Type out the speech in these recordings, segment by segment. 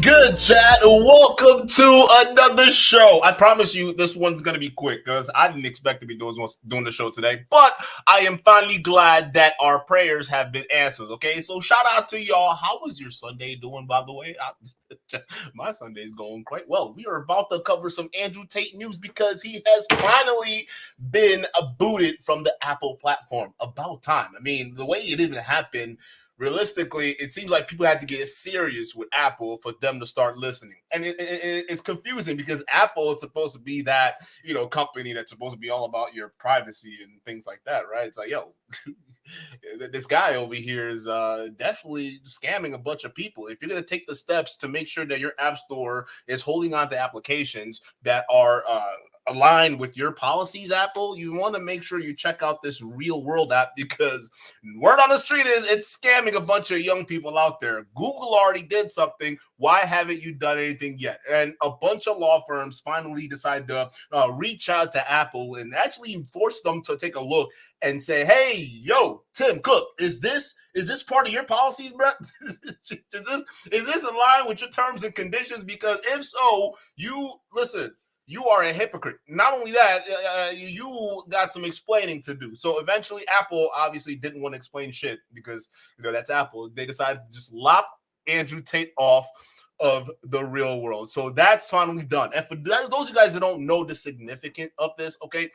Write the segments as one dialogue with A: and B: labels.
A: Good, chat? Welcome to another show. I promise you this one's going to be quick because I didn't expect to be doing the show today. But I am finally glad that our prayers have been answered, okay? So shout out to y'all. How was your Sunday doing, by the way? My Sunday's going quite well. We are about to cover some Andrew Tate news because he has finally been booted from the Apple platform. About time. I mean, the way it even happened, realistically, it seems like people had to get serious with Apple for them to start listening. And it's confusing because Apple is supposed to be that, company that's supposed to be all about your privacy and things like that, right? It's like, yo, this guy over here is definitely scamming a bunch of people. If you're going to take the steps to make sure that your app store is holding on to applications that are aligned with your policies, Apple, you want to make sure you check out this Real World app because word on the street is it's scamming a bunch of young people out there. Google already did something. Why haven't you done anything yet? And a bunch of law firms finally decided to reach out to Apple and actually force them to take a look and say, hey, yo, Tim Cook, is this part of your policies, bro? is this in line with your terms and conditions? Because if so, you are a hypocrite. Not only that, you got some explaining to do. So eventually, Apple obviously didn't want to explain shit because that's Apple. They decided to just lop Andrew Tate off of the Real World. So that's finally done. And for those of you guys that don't know the significance of this, okay,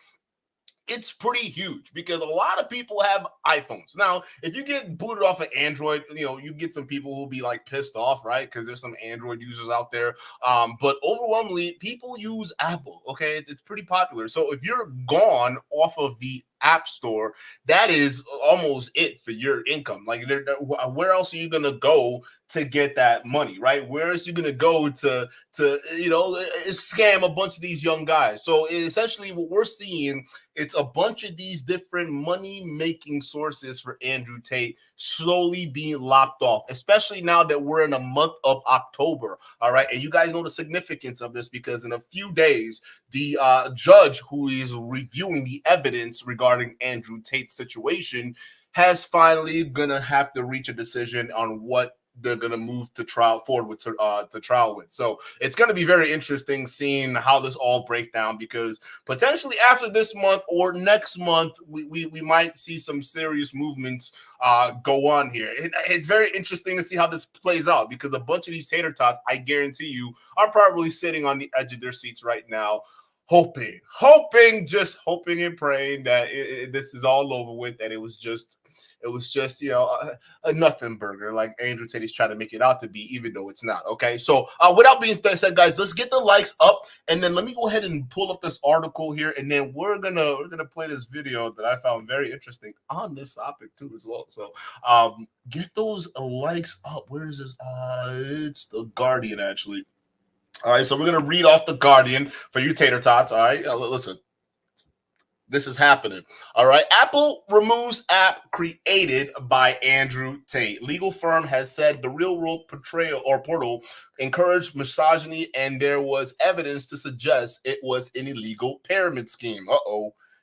A: it's pretty huge because a lot of people have iPhones. Now, if you get booted off of Android, you get some people who'll be like pissed off, right? Because there's some Android users out there. But overwhelmingly, people use Apple, okay? It's pretty popular. So if you're gone off of the App Store, that is almost it for your income. Like, where else are you going to go to get that money, right? Where is you going to go to scam a bunch of these young guys? So essentially what we're seeing, it's a bunch of these different money-making sources for Andrew Tate slowly being lopped off, especially now that we're in a month of October, all right? And you guys know the significance of this because in a few days, the judge who is reviewing the evidence regarding Andrew Tate's situation has finally gonna have to reach a decision on what they're going to move to trial forward with to trial with. So it's going to be very interesting seeing how this all breaks down because potentially after this month or next month, we might see some serious movements go on here. It's very interesting to see how this plays out because a bunch of these tater tots, I guarantee you, are probably sitting on the edge of their seats right now, hoping and praying that this is all over with and it was just a nothing burger like Andrew Tate is trying to make it out to be, even though it's not. Okay, so without being said, guys, let's get the likes up, and then let me go ahead and pull up this article here, and then we're gonna play this video that I found very interesting on this topic too as well. So get those likes up. Where is this? It's the Guardian actually. All right, so we're gonna read off the Guardian for you tater tots. All right, listen. This is happening. All right. Apple removes app created by Andrew Tate. Legal firm has said the Real World portal encouraged misogyny, and there was evidence to suggest it was an illegal pyramid scheme.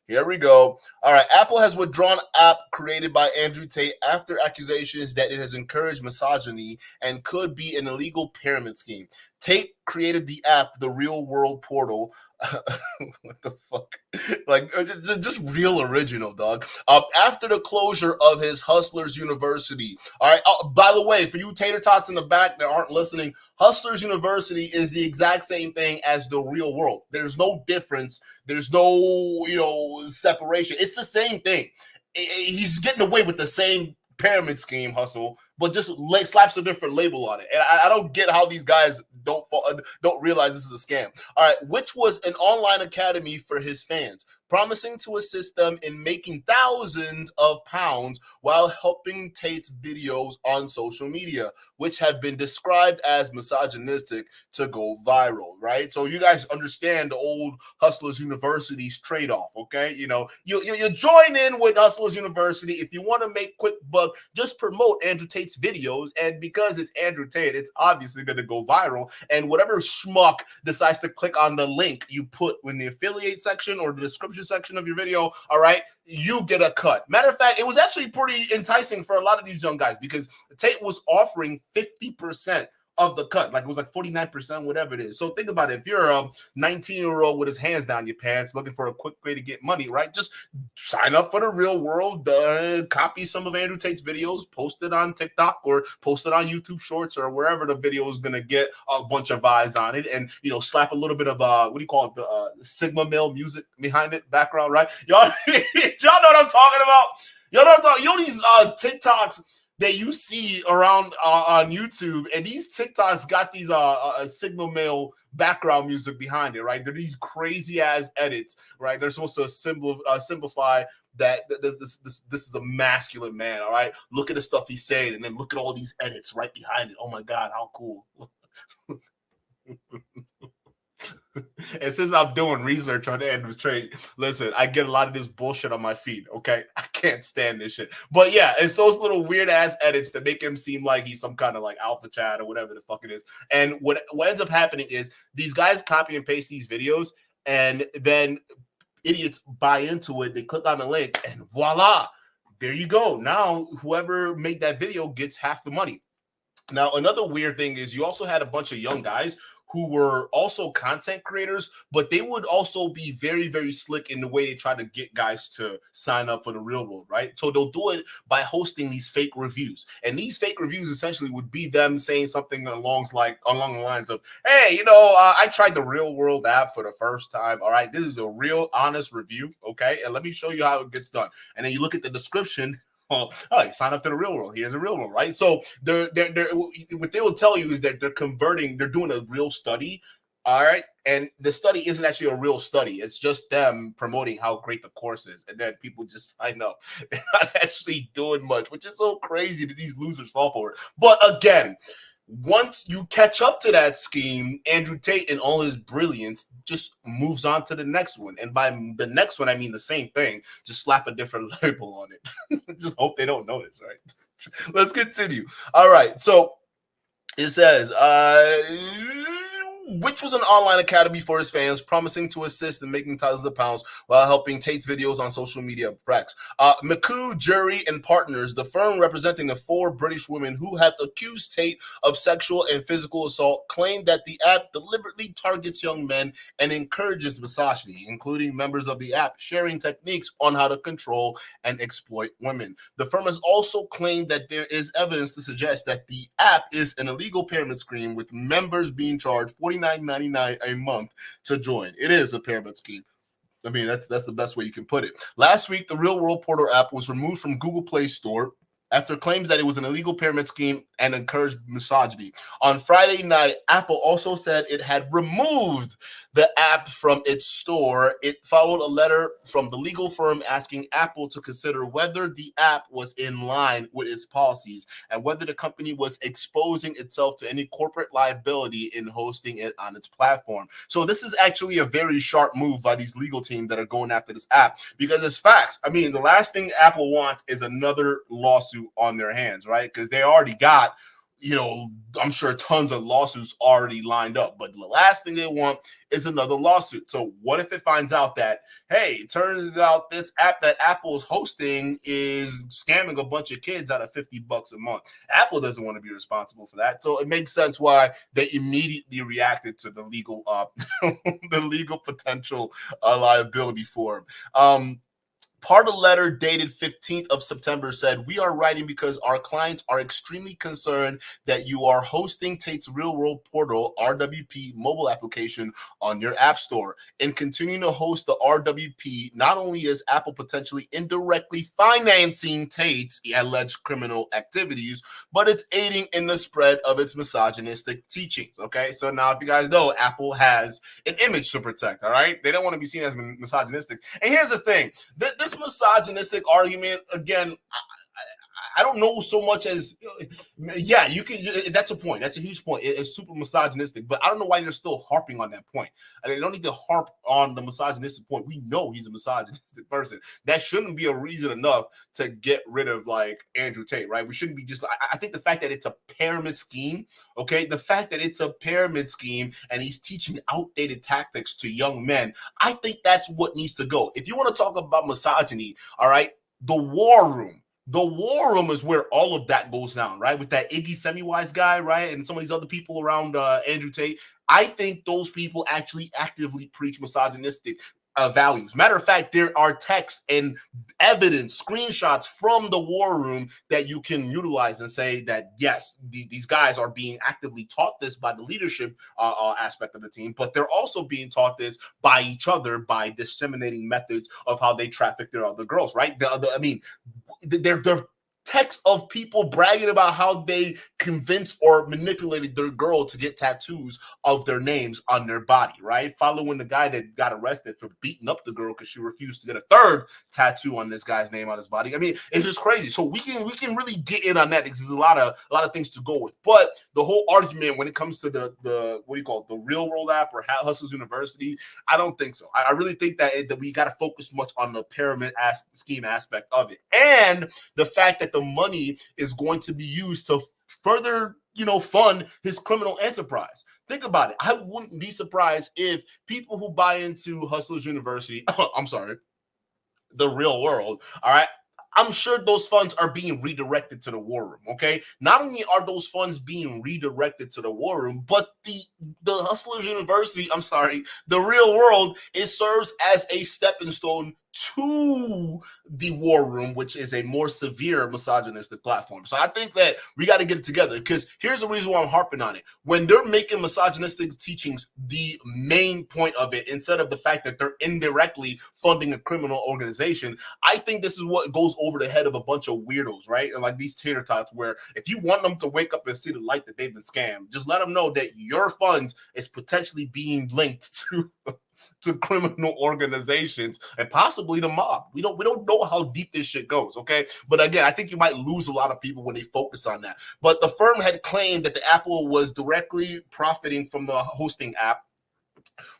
A: Here we go. All right. Apple has withdrawn app created by Andrew Tate after accusations that it has encouraged misogyny and could be an illegal pyramid scheme. Tate created the app, the Real World portal. What the fuck? Like, just real original, dog. After the closure of his Hustlers University. All right. By the way, for you tater tots in the back that aren't listening, Hustlers University is the exact same thing as the Real World. There's no difference. There's no, separation. It's the same thing. He's getting away with the same pyramid scheme hustle, but just slaps a different label on it. And I don't get how these guys don't realize this is a scam. All right, which was an online academy for his fans, promising to assist them in making thousands of pounds while helping Tate's videos on social media, which have been described as misogynistic, to go viral, right? So you guys understand the old Hustlers University's trade-off, okay? You join in with Hustlers University. If you want to make quick buck, just promote Andrew Tate's videos, and because it's Andrew Tate, it's obviously going to go viral, and whatever schmuck decides to click on the link you put in the affiliate section or the description section of your video, all right, you get a cut. Matter of fact, it was actually pretty enticing for a lot of these young guys because Tate was offering 50% of the cut. Like it was like 49%, whatever it is. So think about it. If you're a 19-year-old with his hands down your pants looking for a quick way to get money, right? Just sign up for the real world, copy some of Andrew Tate's videos, post it on TikTok or post it on YouTube Shorts or wherever the video is going to get a bunch of eyes on it, and slap a little bit of what do you call it, the Sigma male music behind it, background, right? Y'all know what I'm talking about. Y'all know what I'm talking. These TikToks that you see around on YouTube, and these TikToks got these Sigma male background music behind it, right? They're these crazy ass edits, right? They're supposed to simplify that this is a masculine man, all right? Look at the stuff he's saying, and then look at all these edits right behind it. Oh my God, how cool. And since I'm doing research on Andrew Tate, listen, I get a lot of this bullshit on my feed, okay? I can't stand this shit. But yeah, it's those little weird-ass edits that make him seem like he's some kind of like alpha chat or whatever the fuck it is. And what ends up happening is these guys copy and paste these videos, and then idiots buy into it. They click on the link, and voila, there you go. Now, whoever made that video gets half the money. Now, another weird thing is you also had a bunch of young guys who were also content creators, but they would also be very, very slick in the way they try to get guys to sign up for the real world, right? So they'll do it by hosting these fake reviews. And these fake reviews essentially would be them saying something along the lines of, hey, I tried the real world app for the first time. All right, this is a real honest review, okay? And let me show you how it gets done. And then you look at the description. Oh, sign up to the real world. Here's a real world, right? So they're what they will tell you is that they're doing a real study, all right? And the study isn't actually a real study. It's just them promoting how great the course is, and then people just sign up. They're not actually doing much, which is so crazy that these losers fall for it. But again, once you catch up to that scheme, Andrew Tate in all his brilliance just moves on to the next one. And by the next one, I mean the same thing. Just slap a different label on it. Just hope they don't notice, right? Let's continue. All right. So it says, which was an online academy for his fans, promising to assist in making thousands of pounds while helping Tate's videos on social media tracks. McCoo, Jury, and Partners, the firm representing the 4 British women who have accused Tate of sexual and physical assault, claimed that the app deliberately targets young men and encourages misogyny, including members of the app sharing techniques on how to control and exploit women. The firm has also claimed that there is evidence to suggest that the app is an illegal pyramid scheme, with members being charged $49.99 a month to join. It is a pyramid scheme. I mean, that's the best way you can put it. Last week, the Real World Portal app was removed from Google Play Store after claims that it was an illegal pyramid scheme and encouraged misogyny. On Friday night, Apple also said it had removed the app from its store. It followed a letter from the legal firm asking Apple to consider whether the app was in line with its policies and whether the company was exposing itself to any corporate liability in hosting it on its platform. So this is actually a very sharp move by these legal teams that are going after this app, because it's facts. I mean, the last thing Apple wants is another lawsuit on their hands, right? Because they already got, I'm sure tons of lawsuits already lined up, but the last thing they want is another lawsuit. So what if it finds out that, hey, it turns out this app that Apple is hosting is scamming a bunch of kids out of $50 a month? Apple doesn't want to be responsible for that. So it makes sense why they immediately reacted to the legal, the legal potential liability for them. Part of the letter dated 15th of September said, "We are writing because our clients are extremely concerned that you are hosting Tate's Real World Portal (RWP) mobile application on your app store. In continuing to host the RWP, not only is Apple potentially indirectly financing Tate's alleged criminal activities, but it's aiding in the spread of its misogynistic teachings." Okay, so now if you guys know, Apple has an image to protect, all right? They don't want to be seen as misogynistic. And here's the thing, this misogynistic argument, again, I don't know so much as, yeah, you can. That's a point. That's a huge point. It's super misogynistic, but I don't know why they're still harping on that point. And they don't need to harp on the misogynistic point. We know he's a misogynistic person. That shouldn't be a reason enough to get rid of like Andrew Tate, right? We shouldn't be just. I think the fact that it's a pyramid scheme, okay, the fact that it's a pyramid scheme and he's teaching outdated tactics to young men, I think that's what needs to go. If you want to talk about misogyny, all right, the war room. The war room is where all of that goes down, right? With that Iggy Semmelweis guy, right? And some of these other people around Andrew Tate. I think those people actually actively preach misogynistic values. Matter of fact, there are texts and evidence, screenshots from the war room that you can utilize and say that, yes, these guys are being actively taught this by the leadership aspect of the team, but they're also being taught this by each other by disseminating methods of how they traffic their other girls, right? I mean, they're texts of people bragging about how they convinced or manipulated their girl to get tattoos of their names on their body, right? Following the guy that got arrested for beating up the girl because she refused to get a third tattoo on this guy's name on his body. I mean, it's just crazy. So we can really get in on that because there's a lot of things to go with. But the whole argument when it comes to the what do you call it, the Real World app or Hustles University, I don't think so. I really think that we got to focus much on the pyramid scheme aspect of it, and the fact that the money is going to be used to further, fund his criminal enterprise. Think about it. I wouldn't be surprised if people who buy into Hustlers University, I'm sorry, the real world, all right, I'm sure those funds are being redirected to the war room, okay? Not only are those funds being redirected to the war room, but the Hustlers University, I'm sorry, the real world, it serves as a stepping stone to the war room, which is a more severe misogynistic platform. So I think that we got to get it together because here's the reason why I'm harping on it. When they're making misogynistic teachings the main point of it, instead of the fact that they're indirectly funding a criminal organization, I think this is what goes over the head of a bunch of weirdos, right? And like these tater tots, where if you want them to wake up and see the light that they've been scammed, just let them know that your funds is potentially being linked to criminal organizations and possibly the mob. We don't know how deep this shit goes, okay? But again, I think you might lose a lot of people when they focus on that. But the firm had claimed that the Apple was directly profiting from the hosting app,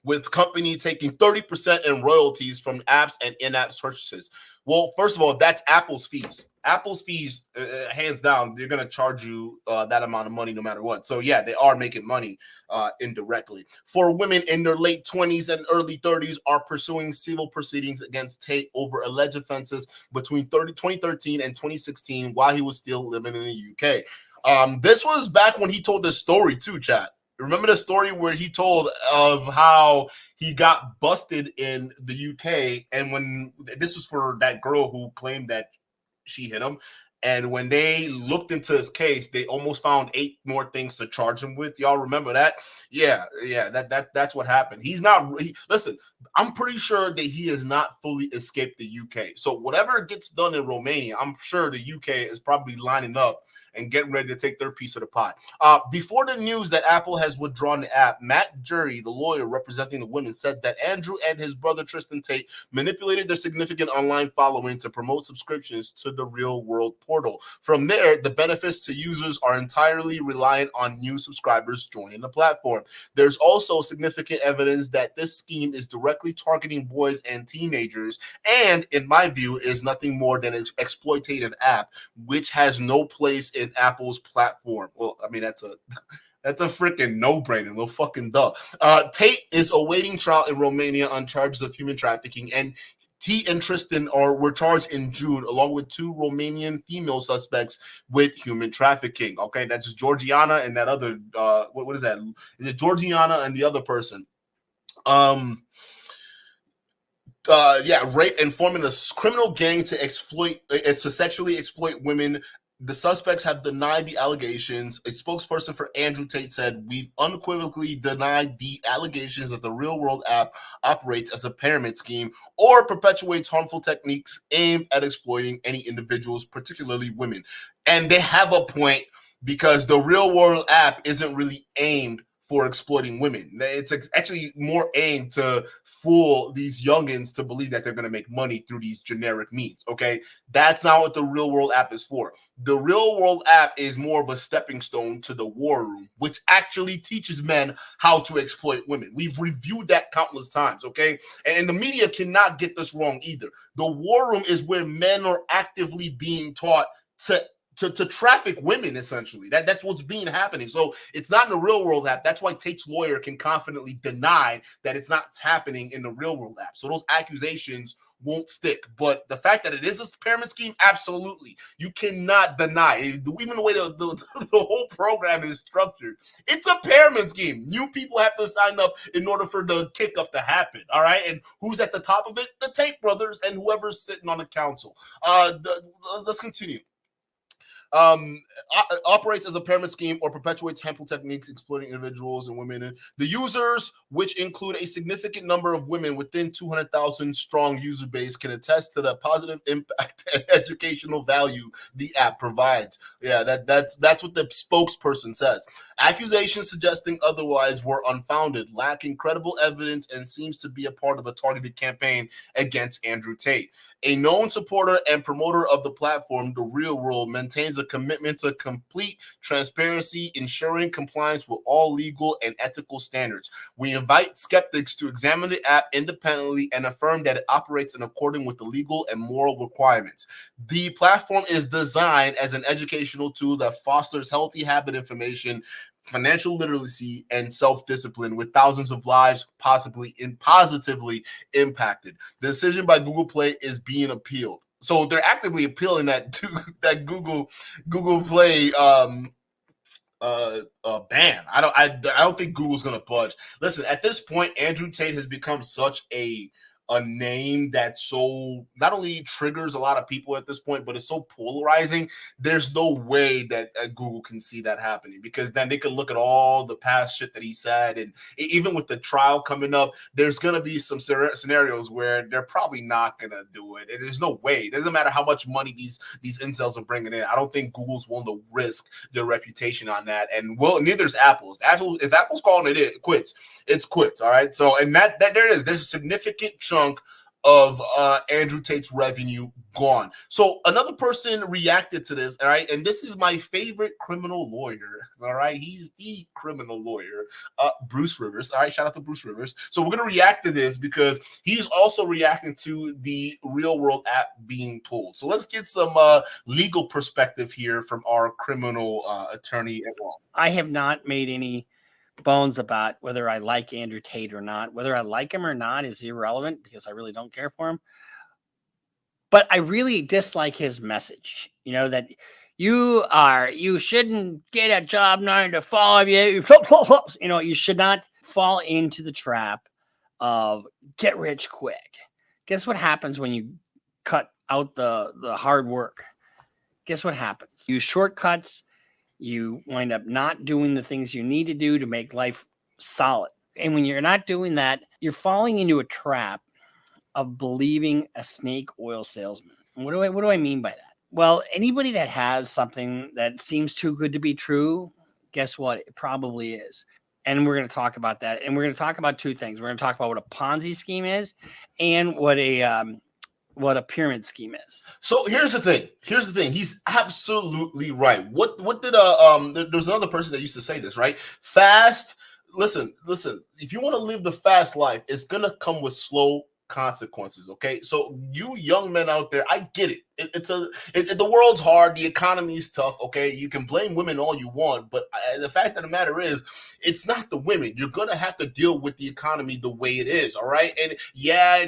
A: with company taking 30% in royalties from apps and in-app purchases. Well, first of all, that's Apple's fees. Apple's fees, hands down, they're going to charge you that amount of money no matter what. So, yeah, they are making money indirectly. For women in their late 20s and early 30s are pursuing civil proceedings against Tate over alleged offenses between 2013 and 2016 while he was still living in the UK. This was back when he told this story too, chat. Remember the story where he told of how he got busted in the UK, and when this was for that girl who claimed that she hit him, and when they looked into his case, they almost found 8 more things to charge him with. Y'all remember that? Yeah, that's what happened. Listen, I'm pretty sure that he has not fully escaped the UK. So whatever gets done in Romania, I'm sure the UK is probably lining up and getting ready to take their piece of the pie. Before the news that Apple has withdrawn the app, Matt Jury, the lawyer representing the women, said that Andrew and his brother Tristan Tate manipulated their significant online following to promote subscriptions to the Real World portal. From there, the benefits to users are entirely reliant on new subscribers joining the platform. There's also significant evidence that this scheme is directly targeting boys and teenagers, and in my view, is nothing more than an exploitative app, which has no place in Apple's platform. Well, I mean, that's a freaking no-brainer, no fucking duh. Tate is awaiting trial in Romania on charges of human trafficking, and he and Tristan were charged in June, along with 2 Romanian female suspects with human trafficking. Okay, that's Georgiana and that other, what is that? Is it Georgiana and the other person? Rape and forming a criminal gang to sexually exploit women. The suspects have denied the allegations. A spokesperson for Andrew Tate said, "We've unequivocally denied the allegations that the Real World app operates as a pyramid scheme or perpetuates harmful techniques aimed at exploiting any individuals, particularly women." And they have a point, because the Real World app isn't really aimed for exploiting women. It's actually more aimed to fool these youngins to believe that they're going to make money through these generic means, okay? That's not what the Real World app is for. The Real World app is more of a stepping stone to the war room, which actually teaches men how to exploit women. We've reviewed that countless times, okay? And the media cannot get this wrong either. The war room is where men are actively being taught to traffic women, essentially. That's what's being happening. So it's not in the Real World app. That's why Tate's lawyer can confidently deny that it's not happening in the Real World app. So those accusations won't stick. But the fact that it is a pyramid scheme, absolutely. You cannot deny it. Even the way the whole program is structured, it's a pyramid scheme. New people have to sign up in order for the kick up to happen. All right. And who's at the top of it? The Tate brothers and whoever's sitting on the council. Let's continue. Operates as a pyramid scheme or perpetuates harmful techniques exploiting individuals and women. The users, which include a significant number of women within 200,000 strong user base, can attest to the positive impact and educational value the app provides. Yeah, that's what the spokesperson says. Accusations suggesting otherwise were unfounded, lacking credible evidence, and seems to be a part of a targeted campaign against Andrew Tate. A known supporter and promoter of the platform, The Real World, maintains a commitment to complete transparency, ensuring compliance with all legal and ethical standards. We invite skeptics to examine the app independently and affirm that it operates in accordance with the legal and moral requirements. The platform is designed as an educational tool that fosters healthy habit information, financial literacy, and self-discipline, with thousands of lives positively impacted. The decision by Google Play is being appealed. So they're actively appealing that to that Google Play ban. I don't think Google's gonna budge. Listen, at this point, Andrew Tate has become such a name that so not only triggers a lot of people at this point, but it's so polarizing. There's no way that Google can see that happening, because then they could look at all the past shit that he said, and even with the trial coming up, there's gonna be some scenarios where they're probably not gonna do it. And there's no way. It doesn't matter how much money these incels are bringing in. I don't think Google's willing to risk their reputation on that. And well, neither's Apple's. If Apple's calling it quits, it's quits. All right. So, and that there it is. There's a significant chunk of Andrew Tate's revenue gone. So another person reacted to this, all right, and this is my favorite criminal lawyer, all right? He's the criminal lawyer, Bruce Rivers, all right? Shout out to Bruce Rivers. So we're going to react to this because he's also reacting to the Real World app being pulled. So let's get some legal perspective here from our criminal attorney at law.
B: I have not made any bones about whether I like Andrew Tate or not. Whether I like him or not is irrelevant because I really don't care for him. But I really dislike his message, that you shouldn't get a job 9 to 5. You should not fall into the trap of get rich quick. Guess what happens when you cut out the hard work? Guess what happens? Use shortcuts. You wind up not doing the things you need to do to make life solid. And when you're not doing that, you're falling into a trap of believing a snake oil salesman. And what do I mean by that? Well, anybody that has something that seems too good to be true, guess what? It probably is. And we're going to talk about that. And we're going to talk about two things. We're going to talk about what a Ponzi scheme is and what a pyramid scheme is.
A: So here's the thing. He's absolutely right. What did there's another person that used to say this, right? Fast. Listen. If you want to live the fast life, it's gonna come with slow consequences. Okay. So you young men out there, I get it. The world's hard. The economy is tough. Okay. You can blame women all you want, but the fact of the matter is, it's not the women. You're going to have to deal with the economy the way it is. All right. And yeah,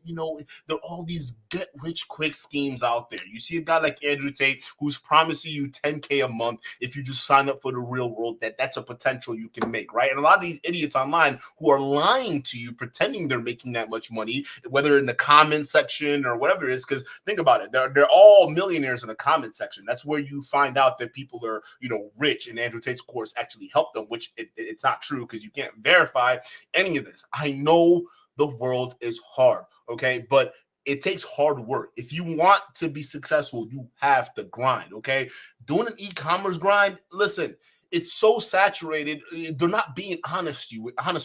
A: there are all these get rich quick schemes out there. You see a guy like Andrew Tate who's promising you $10K a month if you just sign up for The Real World. That's a potential you can make. Right. And a lot of these idiots online who are lying to you, pretending they're making that much money, whether in the comment section or whatever it is, because think about it. They're all millionaires in the comment section. That's where you find out that people are, rich, and Andrew Tate's course actually helped them, which it's not true because you can't verify any of this. I know the world is hard, okay? But it takes hard work. If you want to be successful, you have to grind, okay? Doing an e-commerce grind, listen, it's so saturated. They're not being honest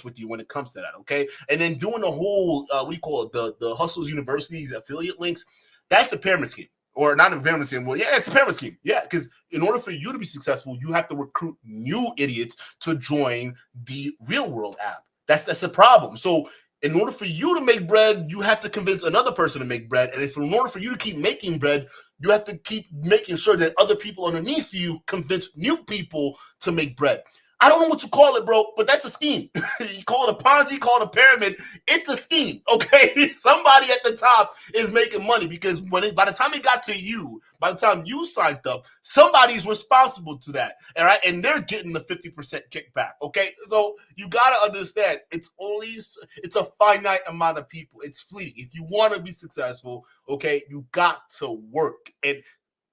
A: with you when it comes to that, okay? And then doing the whole, the Hustles University's affiliate links, that's a pyramid scheme. Or not a pyramid scheme. Well, yeah, it's a pyramid scheme. Yeah, because in order for you to be successful, you have to recruit new idiots to join the Real World app. That's a problem. So in order for you to make bread, you have to convince another person to make bread. And in order for you to keep making bread, you have to keep making sure that other people underneath you convince new people to make bread. I don't know what you call it, bro, but that's a scheme. You call it a Ponzi, call it a pyramid. It's a scheme, okay? Somebody at the top is making money because by the time it got to you, by the time you signed up, somebody's responsible to that, all right? And they're getting the 50% kickback, okay? So you got to understand, it's a finite amount of people. It's fleeting. If you want to be successful, okay, you got to work. And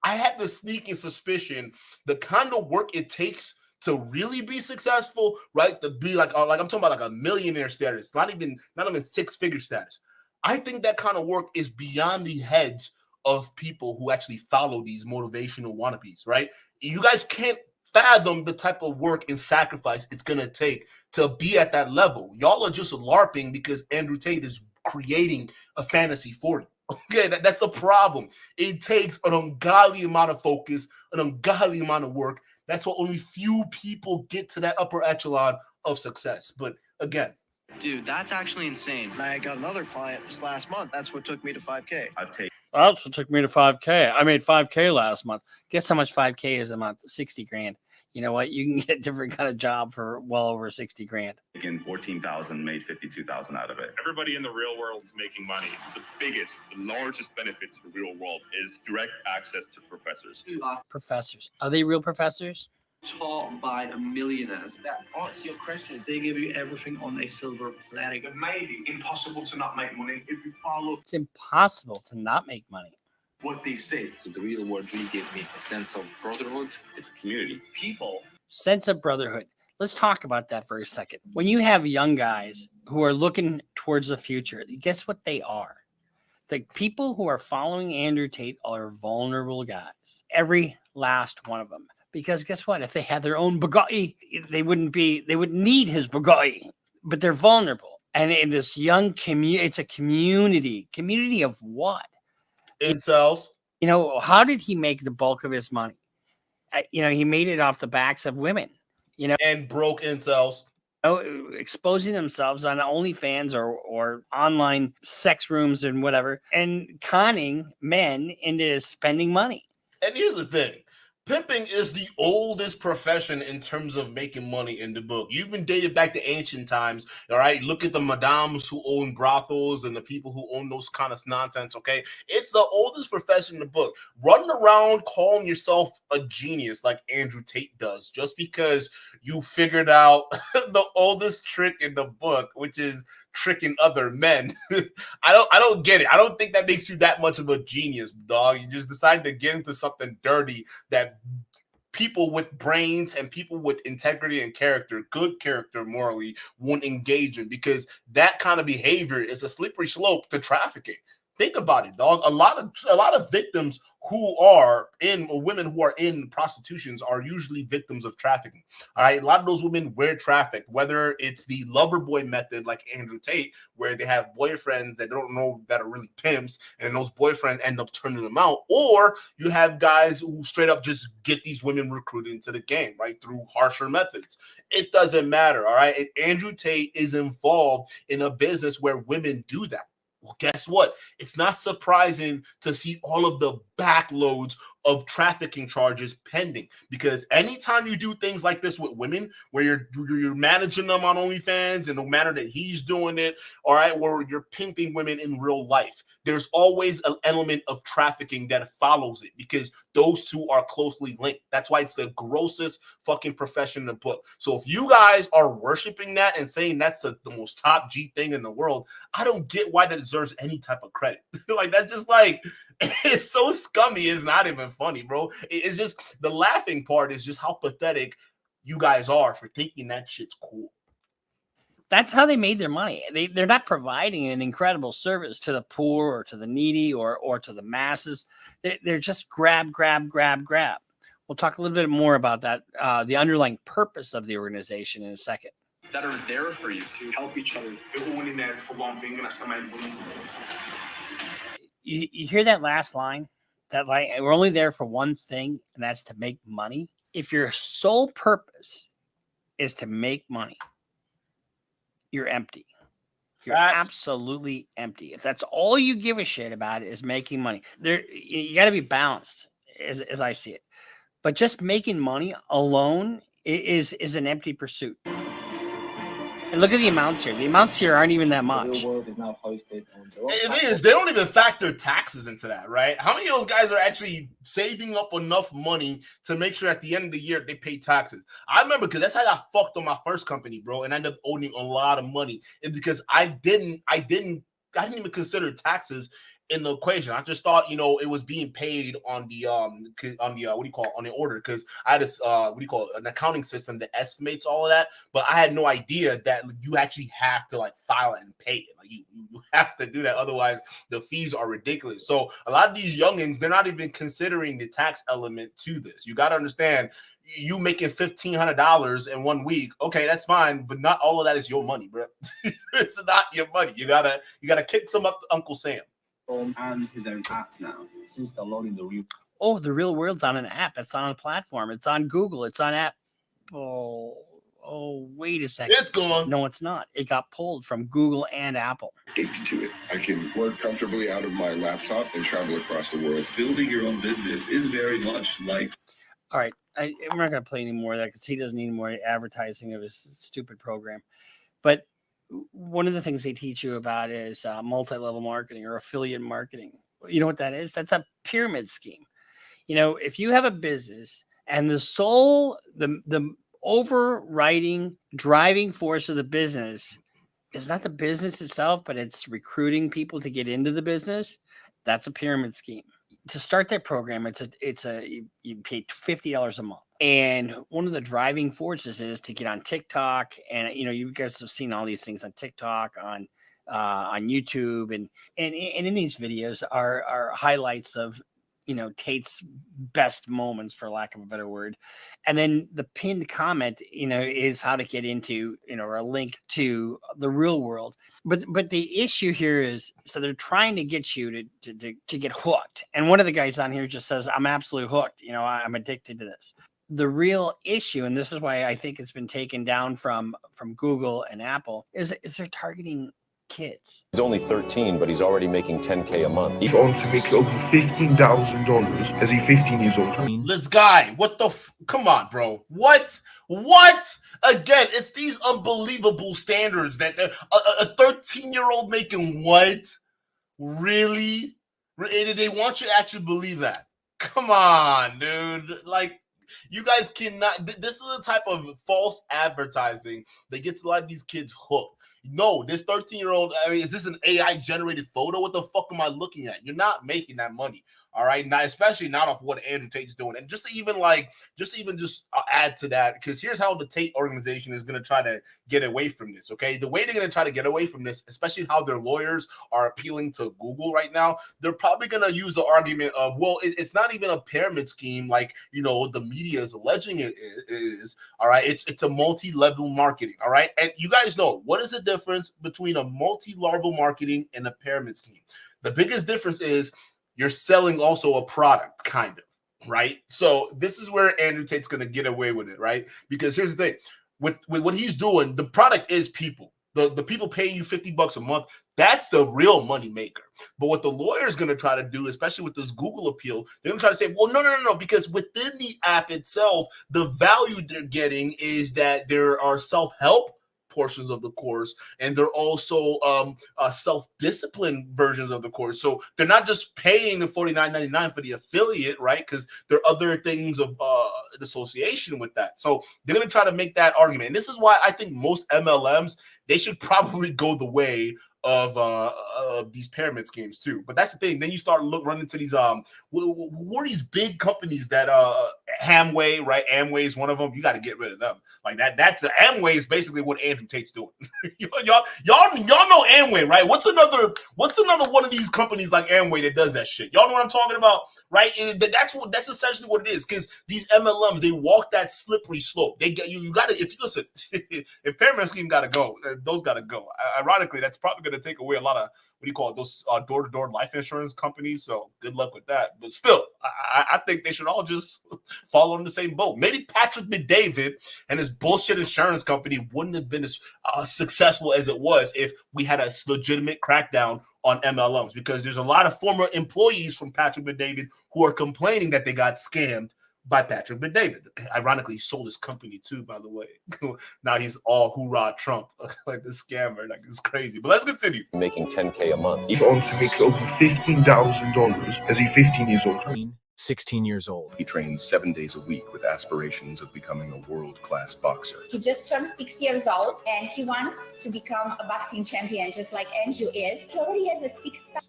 A: I have the sneaking suspicion the kind of work it takes to really be successful, right? To be like I'm talking about like a millionaire status, not even 6-figure status. I think that kind of work is beyond the heads of people who actually follow these motivational wannabes, right? You guys can't fathom the type of work and sacrifice it's gonna take to be at that level. Y'all are just LARPing because Andrew Tate is creating a fantasy for you. Okay, that's the problem. It takes an ungodly amount of focus, an ungodly amount of work. That's why only few people get to that upper echelon of success. But again,
C: dude, that's actually insane.
D: I got another client just last month. That's what took me to 5K.
B: Well, that's what took me to 5K. I made 5K last month. Guess how much 5K is a month? 60 grand. You know what? You can get a different kind of job for well over 60 grand.
E: Again, 14,000, made 52,000 out of it.
F: Everybody in the real world is making money. The largest benefit to the real world is direct access to professors.
B: Professors. Are they real professors?
C: Taught by a millionaire. That arts your Christians. They give you everything on a silver platter.
G: They've made it impossible to not make money if you follow.
B: It's impossible to not make money.
G: What they say.
C: So the real world really gave me a sense of brotherhood.
E: It's a community.
C: People.
B: Sense of brotherhood. Let's talk about that for a second. When you have young guys who are looking towards the future, guess what they are? The people who are following Andrew Tate are vulnerable guys. Every last one of them. Because guess what? If they had their own Bugatti, they wouldn't need his Bugatti. But they're vulnerable. And in this young community, it's a community. Community of what?
A: incels.
B: You know, how did he make the bulk of his money? He made it off the backs of women,
A: and broke incels.
B: Exposing themselves on OnlyFans or online sex rooms and whatever, and conning men into spending money.
A: And here's the thing. Pimping is the oldest profession in terms of making money in the book. You've been dated back to ancient times, all right? Look at the madams who own brothels and the people who own those kind of nonsense, okay? It's the oldest profession in the book. Running around calling yourself a genius like Andrew Tate does just because you figured out the oldest trick in the book, which is tricking other men. I don't get it. I don't think that makes you that much of a genius, dog. You just decide to get into something dirty that people with brains and people with integrity and character, good character morally, won't engage in, because that kind of behavior is a slippery slope to trafficking. Think about it, dog. A lot of victims who are women who are in prostitutions are usually victims of trafficking. All right. A lot of those women were trafficked, whether it's the lover boy method like Andrew Tate, where they have boyfriends that don't know that are really pimps, and those boyfriends end up turning them out, or you have guys who straight up just get these women recruited into the game, right, through harsher methods. It doesn't matter. All right. And Andrew Tate is involved in a business where women do that. Well, guess what? It's not surprising to see all of the backloads of trafficking charges pending, because anytime you do things like this with women, where you're managing them on OnlyFans, and no matter that he's doing it, all right, where you're pimping women in real life, there's always an element of trafficking that follows it, because those two are closely linked. That's why it's the grossest fucking profession in the book. So if you guys are worshiping that and saying that's the most top G thing in the world, I don't get why that deserves any type of credit. Like, that's just like, it's so scummy. It's not even funny, bro. It's just, the laughing part is just how pathetic you guys are for thinking that shit's cool.
B: That's how they made their money. They're not providing an incredible service to the poor or to the needy or to the masses. They're just grab. We'll talk a little bit more about that, the underlying purpose of the organization, in a second.
C: That are there for you to
G: Help each other. You're all in there for one thing, and that's to make money.
B: You hear that last line? That line, we're only there for one thing, and that's to make money. If your sole purpose is to make money, you're empty. You're absolutely empty. If that's all you give a shit about is making money, you got to be balanced, as I see it. But just making money alone is an empty pursuit. And look at the amounts here. The amounts here aren't even that much.
H: The world is now posted on
A: The thing is, they don't even factor taxes into that, right? How many of those guys are actually saving up enough money to make sure at the end of the year they pay taxes? I remember because that's how I got fucked on my first company, bro, and I ended up owing a lot of money. It's because I didn't even consider taxes in the equation. I just thought, it was being paid on the what do you call it, on the order, because I had this an accounting system that estimates all of that, but I had no idea that you actually have to like file it and pay it. Like you have to do that, otherwise the fees are ridiculous. So a lot of these youngins, they're not even considering the tax element to this. You got to understand, you making $1,500 in 1 week, okay, that's fine, but not all of that is your money, bro. It's not your money. You gotta kick some up to Uncle Sam.
H: and his own app now since downloading the real.
B: Oh, the real world's on an app. It's on a platform. It's on Google. It's on Apple. Oh, wait a second.
A: It's gone.
B: No, it's not. It got pulled from Google and Apple.
I: Addicted to it. I can work comfortably out of my laptop and travel across the world.
F: Building your own business is very much like.
B: All right. I'm not going to play any more of that because he doesn't need more advertising of his stupid program. But one of the things they teach you about is multi-level marketing or affiliate marketing. You know what that is? That's a pyramid scheme. If you have a business and the overriding driving force of the business is not the business itself, but it's recruiting people to get into the business, that's a pyramid scheme. To start that program, you pay $50 a month. And one of the driving forces is to get on TikTok. And, you guys have seen all these things on TikTok, on YouTube. And in these videos are highlights of, Tate's best moments, for lack of a better word. And then the pinned comment, is how to get into, or a link to the real world. But the issue here is, so they're trying to get you to get hooked. And one of the guys on here just says, I'm absolutely hooked. I'm addicted to this. The real issue, and this is why I think it's been taken down from Google and Apple, is they're targeting kids.
J: He's only 13, but he's already making $10K a month.
K: He's on to make over $15,000 as he's 15 years old.
A: This guy, what the come on, bro. What? Again, it's these unbelievable standards that a 13-year-old making what? Really? They want you to actually believe that. Come on, dude. Like, you guys cannot. This is the type of false advertising that gets a lot of these kids hooked. No, this 13-year-old, is this an AI-generated photo? What the fuck am I looking at? You're not making that money, all right? Not, especially not off what Andrew Tate's doing. And just add to that, because here's how the Tate organization is going to try to get away from this, okay? The way they're going to try to get away from this, especially how their lawyers are appealing to Google right now, they're probably going to use the argument of, well, it's not even a pyramid scheme like, the media is alleging it is, all right? It's a multi-level marketing, all right? And you guys know, what is the difference between a multi-level marketing and a pyramid scheme? The biggest difference is you're selling also a product, kind of, right? So this is where Andrew Tate's going to get away with it, right? Because here's the thing. With what he's doing, the product is people. The people paying you $50 a month, that's the real money maker. But what the lawyer is going to try to do, especially with this Google appeal, they're going to try to say, well, no, because within the app itself, the value they're getting is that there are self-help portions of the course, and they're also self-discipline versions of the course. So they're not just paying the $49.99 for the affiliate, right? Because there are other things of association with that. So they're going to try to make that argument. And this is why I think most MLMs, they should probably go the way of these pyramid schemes too. But that's the thing. Then you start running into these who are these big companies that Amway, right? Amway is one of them. You got to get rid of them. Like that's Amway is basically what Andrew Tate's doing. y'all know Amway, right? What's another one of these companies like Amway that does that shit? Y'all know what I'm talking about, right? And that's essentially what it is, because these MLMs, they walk that slippery slope. They get you got to, if you listen, if pyramid scheme got to go, those got to go. Ironically, that's probably going to take away a lot of those door-to-door life insurance companies. So good luck with that. But still, I think they should all just fall on the same boat. Maybe Patrick McDavid and his bullshit insurance company wouldn't have been as successful as it was if we had a legitimate crackdown on MLMs, because there's a lot of former employees from Patrick McDavid who are complaining that they got scammed by Patrick Bet-David. Ironically, he sold his company too, by the way. Now he's all hoorah Trump, like the scammer. Like, it's crazy. But let's continue.
J: Making 10K a month.
K: He's on to make over $15,000 as he's 15 years old.
L: 16 years old.
I: He trains 7 days a week with aspirations of becoming a world-class boxer.
M: He just turned 6 years old and he wants to become a boxing champion just like Andrew is. He already has a 6-pack.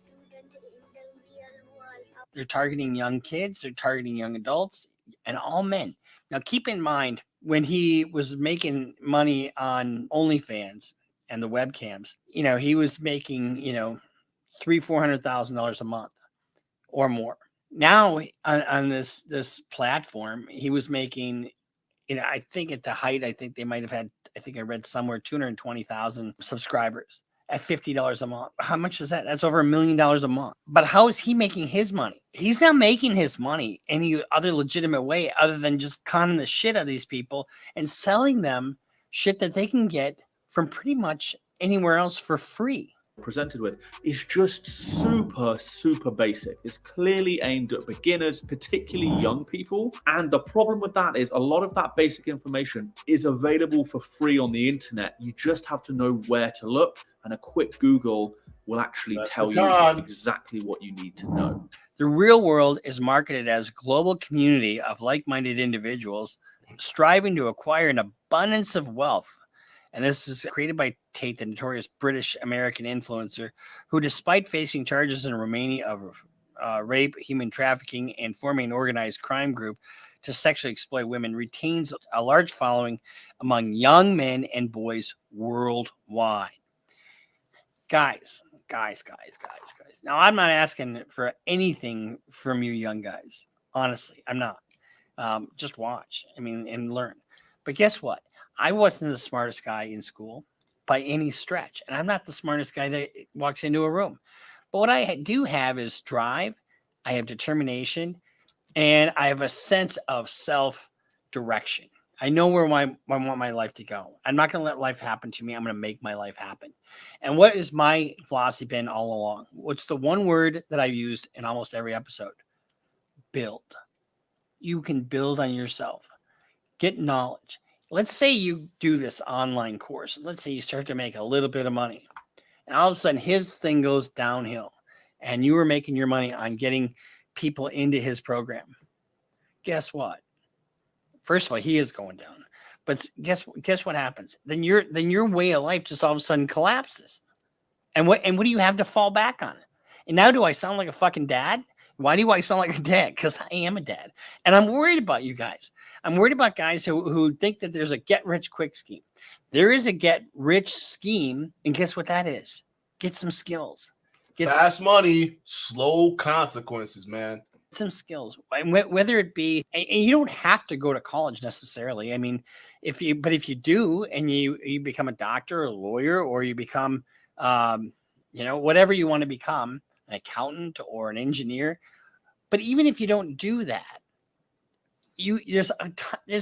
B: They're targeting young kids, they're targeting young adults, and all men. Now, keep in mind, when he was making money on OnlyFans and the webcams, you know, he was making, you know, $300,000-$400,000 a month or more. Now on this platform, he was making, you know, I think at the height, I think they might have had, I think I read somewhere 220,000 subscribers at $50 a month. How much is that? That's over $1 million a month. But how is he making his money? He's not making his money any other legitimate way other than just conning the shit out of these people and selling them shit that they can get from pretty much anywhere else for free.
N: Presented with is just super basic. It's clearly aimed at beginners, particularly young people. And the problem with that is a lot of that basic information is available for free on the internet. You just have to know where to look, and a quick Google will actually tell you exactly what you need to know.
B: The real world is marketed as a global community of like-minded individuals striving to acquire an abundance of wealth. And this is created by Tate, the notorious British-American influencer, who, despite facing charges in Romania of rape, human trafficking, and forming an organized crime group to sexually exploit women, retains a large following among young men and boys worldwide. Guys. Now, I'm not asking for anything from you young guys. Honestly, I'm not. Just watch, and learn. But guess what? I wasn't the smartest guy in school by any stretch, and I'm not the smartest guy that walks into a room. But what I do have is drive, I have determination, and I have a sense of self-direction. I know where I want my life to go. I'm not going to let life happen to me. I'm going to make my life happen. And what is my philosophy been all along? What's the one word that I've used in almost every episode? Build. You can build on yourself. Get knowledge. Let's say you do this online course. Let's say you start to make a little bit of money. And all of a sudden, his thing goes downhill. And you were making your money on getting people into his program. Guess what? First of all, he is going down. But guess what happens? Then your way of life just all of a sudden collapses. And what do you have to fall back on? And now do I sound like a fucking dad? Why do I sound like a dad? Because I am a dad. And I'm worried about you guys. I'm worried about guys who think that there's a get-rich-quick scheme. There is a get-rich scheme, and guess what that is? Get some skills. Get
A: fast money, slow consequences, man.
B: Some skills, whether it be, and you don't have to go to college necessarily. I mean, if you do, and you become a doctor or a lawyer, or you become, whatever you want to become, an accountant or an engineer. But even if you don't do that, there's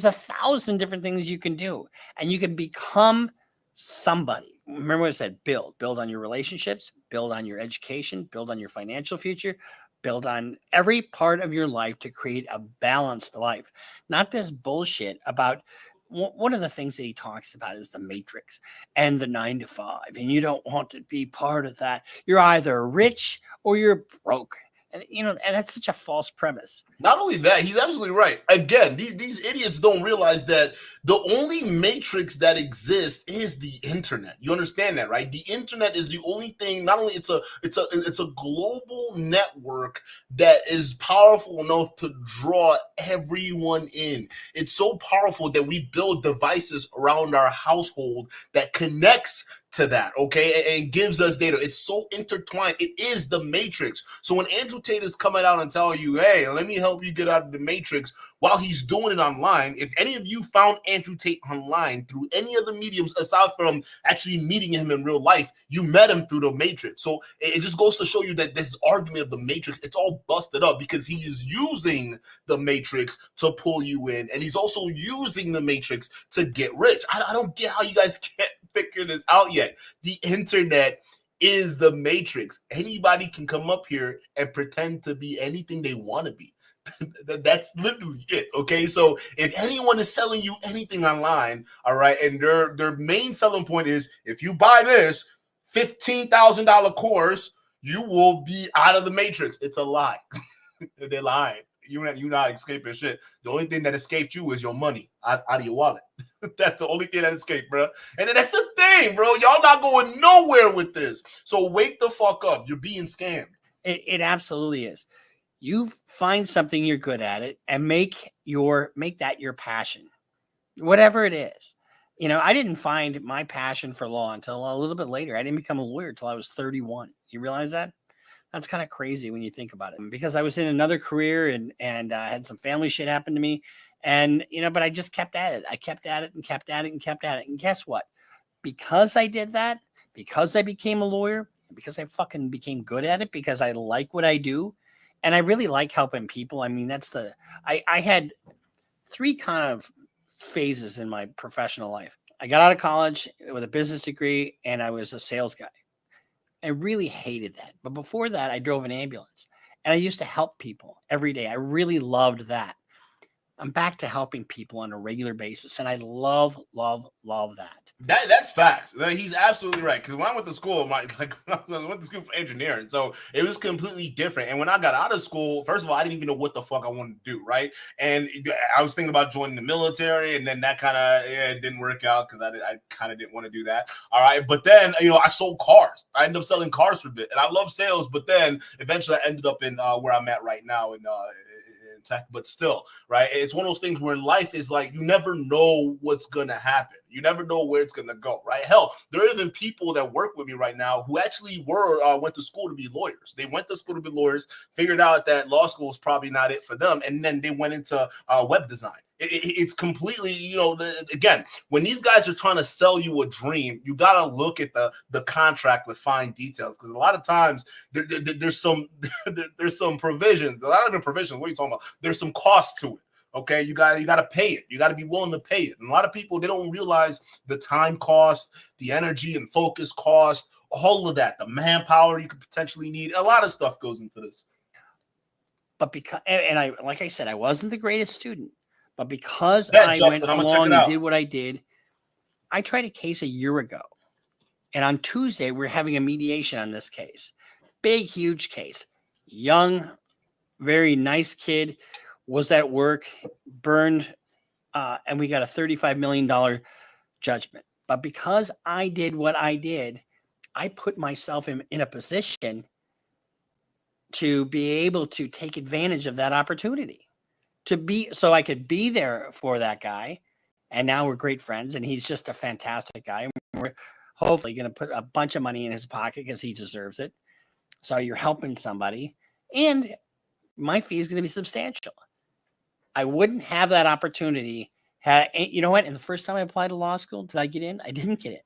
B: 1,000 different things you can do, and you can become somebody. Remember what I said, build on your relationships, build on your education, build on your financial future, build on every part of your life to create a balanced life. Not this bullshit about, one of the things that he talks about is the matrix and the 9 to 5. And you don't want to be part of that. You're either rich or you're broke. And, and that's such a false premise.
A: Not only that, he's absolutely right. Again, these idiots don't realize that the only matrix that exists is the internet. You understand that, right? The internet is the only thing. Not only it's a global network that is powerful enough to draw everyone in. It's so powerful that we build devices around our household that connects to that, okay, and gives us data. It's so intertwined. It is the matrix. So when Andrew Tate is coming out and telling you, hey, let me help you get out of the matrix, while he's doing it online, if any of you found Andrew Tate online through any of the mediums aside from actually meeting him in real life, you met him through the matrix. So it just goes to show you that this argument of the matrix, it's all busted up because he is using the matrix to pull you in, and he's also using the matrix to get rich. I don't get how you guys can't figure this out yet. The internet is the matrix. Anybody can come up here and pretend to be anything they want to be. That's literally it. Okay, so if anyone is selling you anything online, all right, and their main selling point is if you buy this $15,000 course, you will be out of the matrix. It's a lie. They're lying. You're not escaping shit. The only thing that escaped you is your money out of your wallet. That's the only thing that escaped, bro. And that's the thing, bro. Y'all not going nowhere with this. So wake the fuck up. You're being scammed.
B: It absolutely is. You find something you're good at it and make that your passion, whatever it is. You know, I didn't find my passion for law until a little bit later. I didn't become a lawyer until I was 31. You realize that? That's kind of crazy when you think about it, because I was in another career and had some family shit happen to me. And, you know, but I just kept at it. I kept at it and kept at it and kept at it. And guess what? Because I did that, because I became a lawyer, because I fucking became good at it, because I like what I do. And I really like helping people. I mean, I had 3 kind of phases in my professional life. I got out of college with a business degree and I was a sales guy. I really hated that. But before that, I drove an ambulance and I used to help people every day. I really loved that. I'm back to helping people on a regular basis. And I love, love, love that.
A: That's facts. He's absolutely right. Because when I went to school, I went to school for engineering, so it was completely different. And when I got out of school, first of all, I didn't even know what the fuck I wanted to do, right? And I was thinking about joining the military, and then that kind of didn't work out because I kind of didn't want to do that. All right, but then I sold cars. I ended up selling cars for a bit, and I love sales. But then eventually, I ended up in where I'm at right now in tech, but still, right? It's one of those things where life is like you never know what's gonna happen. You never know where it's gonna go, right? Hell, there are even people that work with me right now who actually went to school to be lawyers. They went to school to be lawyers, figured out that law school is probably not it for them, and then they went into web design. It's completely, again, when these guys are trying to sell you a dream, you got to look at the contract with fine details, because a lot of times there's some provisions. A lot of the provisions, what are you talking about? There's some cost to it. Okay, you got to pay it. You got to be willing to pay it. And a lot of people, they don't realize the time cost, the energy and focus cost, all of that, the manpower you could potentially need. A lot of stuff goes into this.
B: But like I said, I wasn't the greatest student. But because I went along and did what I did, I tried a case a year ago. And on Tuesday, we're having a mediation on this case. Big, huge case. Young, very nice kid, was at work, burned, and we got a $35 million judgment. But because I did what I did, I put myself in a position to be able to take advantage of that opportunity. So I could be there for that guy. And now we're great friends, and he's just a fantastic guy. We're hopefully going to put a bunch of money in his pocket because he deserves it. So you're helping somebody, and my fee is going to be substantial. I wouldn't have that opportunity. You know what? And the first time I applied to law school, did I get in? I didn't get in,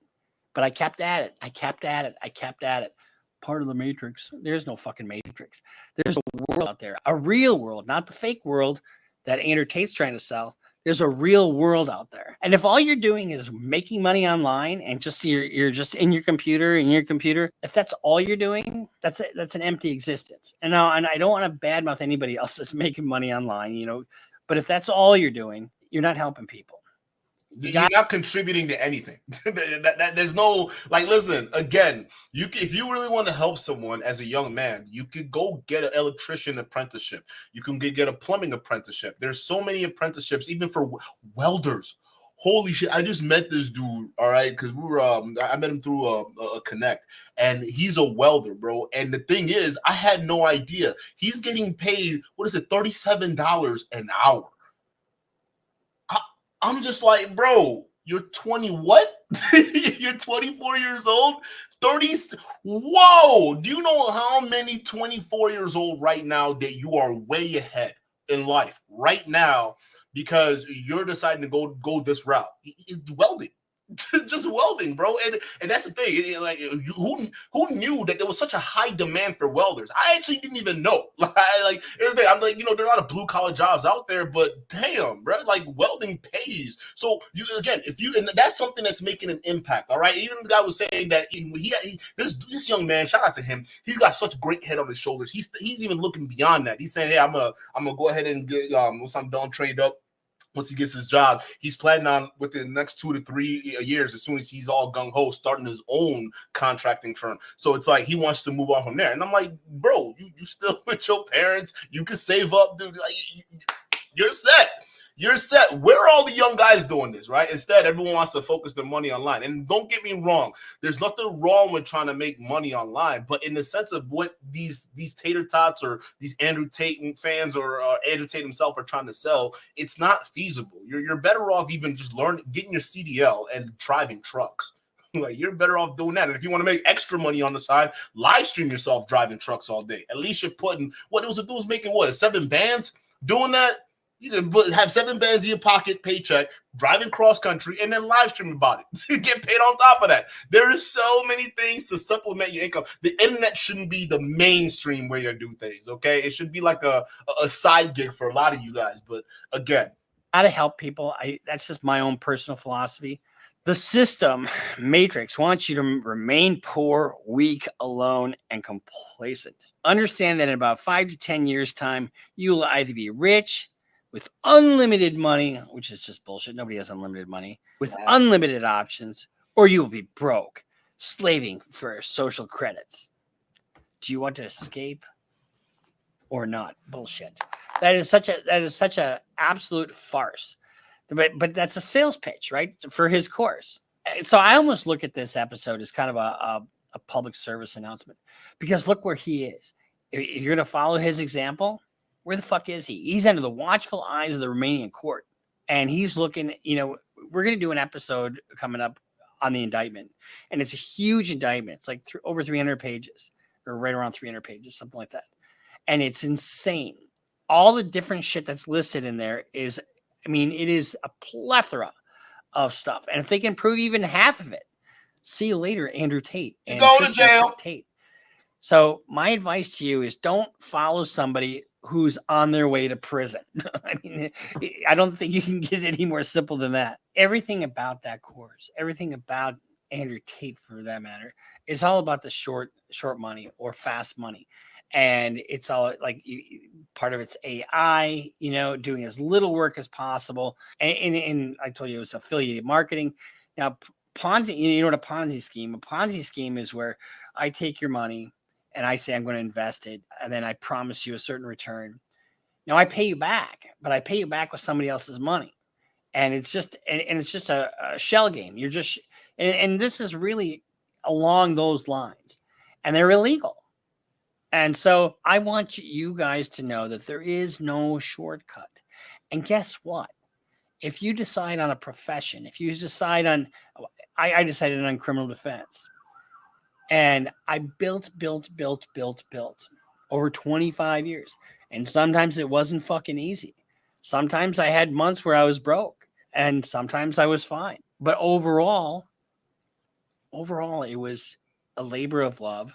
B: but I kept at it. I kept at it. Part of the matrix. There's no fucking matrix. There's a world out there, a real world, not the fake world that Andrew Tate's trying to sell. There's a real world out there. And if all you're doing is making money online and just you're just in your computer, if that's all you're doing, that's an empty existence. And I don't want to badmouth anybody else that's making money online, but if that's all you're doing, you're not helping people.
A: You're not contributing to anything. There's no, listen, again, if you really want to help someone as a young man, you could go get an electrician apprenticeship. You can get a plumbing apprenticeship. There's so many apprenticeships, even for welders. Holy shit. I just met this dude, all right, because I met him through a Connect, and he's a welder, bro. And the thing is, I had no idea. He's getting paid, $37 an hour. I'm just like, bro, you're 20 what? You're 24 years old? 30? Whoa! Do you know how many 24 years old right now that you are way ahead in life right now because you're deciding to go this route? It's welding. just welding, bro. And that's the thing. Like, who knew that there was such a high demand for welders? I actually didn't even know. Like, I'm like, there are a lot of blue collar jobs out there, but damn, bro, like welding pays. So and that's something that's making an impact. All right, even the guy was saying that this young man, shout out to him. He's got such a great head on his shoulders. He's even looking beyond that. He's saying, hey, I'm gonna go ahead and get once I'm done trained up. Once he gets his job, he's planning on within the next 2 to 3 years, as soon as he's all gung-ho, starting his own contracting firm. So it's like he wants to move on from there. And I'm like, bro, you still with your parents. You can save up, dude. Like, you're set. You're set. Where are all the young guys doing this, right? Instead, everyone wants to focus their money online. And don't get me wrong. There's nothing wrong with trying to make money online. But in the sense of what these tater tots or these Andrew Tate fans or Andrew Tate himself are trying to sell, it's not feasible. You're better off even just getting your CDL and driving trucks. Like, you're better off doing that. And if you want to make extra money on the side, live stream yourself driving trucks all day. At least you're putting what it was making 7 bands doing that. You can have 7 bands in your pocket, paycheck, driving cross country, and then live stream about it. Get paid on top of that. There is so many things to supplement your income. The internet shouldn't be the mainstream way you do things, okay? It should be like a side gig for a lot of you guys. But again,
B: how to help people. That's just my own personal philosophy. The system matrix wants you to remain poor, weak, alone, and complacent. Understand that in about 5 to 10 years' time, you will either be rich with unlimited money, which is just bullshit. Nobody has unlimited money, with unlimited options, or you will be broke, slaving for social credits. Do you want to escape or not? Bullshit. That is such a absolute farce. But that's a sales pitch, right? For his course. So I almost look at this episode as kind of a public service announcement, because look where he is. If you're going to follow his example, where the fuck is he? He's under the watchful eyes of the Romanian court. And he's looking, we're going to do an episode coming up on the indictment. And it's a huge indictment. It's like over 300 pages, or right around 300 pages, something like that. And it's insane. All the different shit that's listed in there is, it is a plethora of stuff. And if they can prove even half of it, see you later, Andrew Tate. And
A: go to jail.
B: Tate. So my advice to you is don't follow somebody who's on their way to prison. I don't think you can get any more simple than that. Everything about that course, everything about Andrew Tate for that matter, is all about the short money or fast money. And it's all like part of it's AI, doing as little work as possible. And I told you it was affiliated marketing. Now, Ponzi, you know what a Ponzi scheme? A Ponzi scheme is where I take your money and I say I'm going to invest it, and then I promise you a certain return. Now I pay you back, but I pay you back with somebody else's money, and it's just a shell game. You're just and this is really along those lines, and they're illegal. And so I want you guys to know that there is no shortcut. And guess what? If you decide on a profession, if you decide on, I decided on criminal defense. And I built over 25 years. And sometimes it wasn't fucking easy. Sometimes I had months where I was broke, and sometimes I was fine. But overall, it was a labor of love.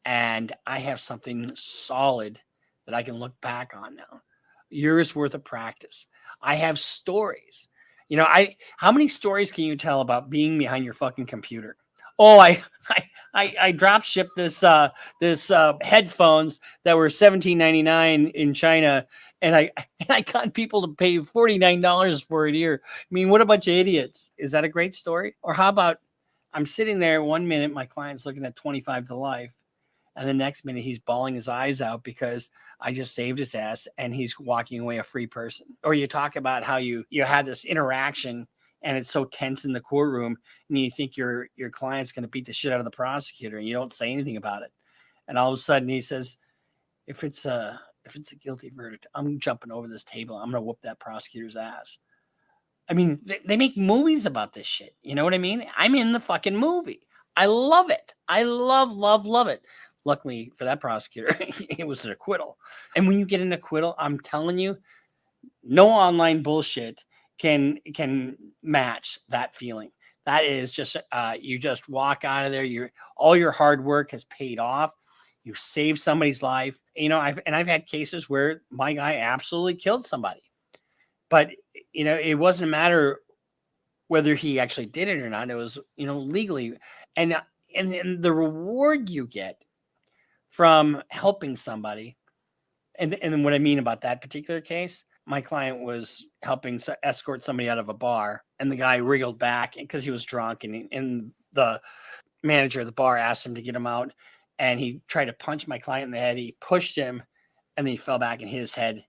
B: And I have something solid that I can look back on now. Years worth of practice. I have stories. How many stories can you tell about being behind your fucking computer? Oh, I drop shipped this headphones that were $17.99 in China, and I got people to pay $49 for it here. What a bunch of idiots. Is that a great story? Or how about I'm sitting there 1 minute, my client's looking at 25 to life, and the next minute he's bawling his eyes out because I just saved his ass and he's walking away a free person. Or you talk about how you had this interaction and it's so tense in the courtroom, and you think your client's going to beat the shit out of the prosecutor, and you don't say anything about it. And all of a sudden he says, if it's a guilty verdict, I'm jumping over this table. I'm going to whoop that prosecutor's ass. They make movies about this shit. You know what I mean? I'm in the fucking movie. I love it. I love it. Luckily for that prosecutor, it was an acquittal. And when you get an acquittal, I'm telling you, no online bullshit can match that feeling. That is just you just walk out of there. All your hard work has paid off. You saved somebody's life. You know, I've had cases where my guy absolutely killed somebody, but you know, it wasn't a matter whether he actually did it or not. It was, you know, legally, and the reward you get from helping somebody, and what I mean about that particular case. My client was helping escort somebody out of a bar, and the guy wriggled back because he was drunk, and the manager of the bar asked him to get him out, and he tried to punch my client in the head. He pushed him, and then he fell back, and his head,